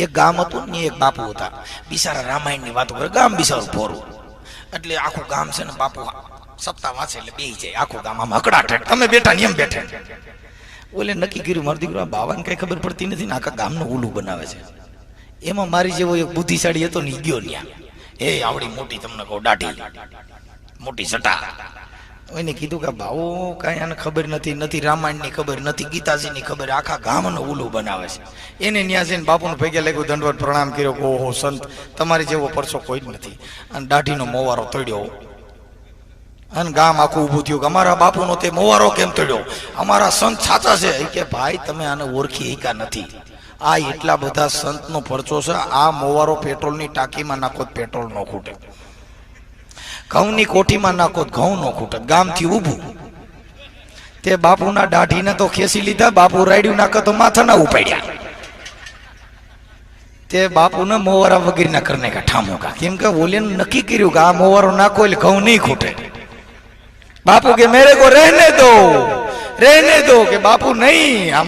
એક ગામ હતું ને એક બાપુ હતા, બિચારા રામાયણની વાતો કરે, ગામ બિચારું ભોરું. એટલે આખું ગામ છે ને બાપુ સપ્તાહ વાંચે એટલે બેહી જાય, આખું ગામ આમ અકડાટ, તમે બેઠા ને એમ બેઠા. ઓલે નક્કી કર્યું, મારો દીકરો આ બાવાને કઈ ખબર પડતી નથી ને આખા ગામનું ઉલું બનાવે છે. એમાં મારી જેવો એક બુદ્ધિશાળી હતો ને ગયો ત્યાં, એ આવડી મોટી તમને કહું દાઢી, મોટી સટા. એને કીધું કે બાવો કાંઈ આને ખબર નથી રામાયણની ખબર, નથી ગીતાજીની ખબર, આખા ગામનું ઉલું બનાવે છે. એને ત્યાં જઈને બાપુને ભેગે લાગ્યું, દંડવત પ્રણામ કર્યો, ઓહો સંત તમારી જેવો પરસો કોઈ જ નથી. અને દાઢીનો મોવારો તોડ્યો અને ગામ આખું ઊભું થયું કે અમારા બાપુનો તે મોવારો કેમ તોડ્યો, અમારા સંત સાચા છે. કે ભાઈ તમે આને ઓળખી એકા નથી, આ એટલા બધા સંતનો પરચો છે. આ મોવારો પેટ્રોલની ટાંકીમાં નાખો પેટ્રોલ ન ખૂટે, ઘઉંની કોઠીમાં નાખો ઘઉં ન ખૂટે. ગામથી ઊભું તે બાપુના દાઢીને તો ખેંચી લીધા, બાપુ રાડ્યું નાખે તો માથા ના ઉપાડ્યા. તે બાપુને મોવારા વગેરેના કરને કા ઠામુકા, કેમ કે ઓલે નક્કી કર્યું કે આ મોવારો નાખો એટલે ઘઉં નહીં ખૂટે. બાપુ કે મેરે કો રહેને દો કે બાપુ નહીં, આમ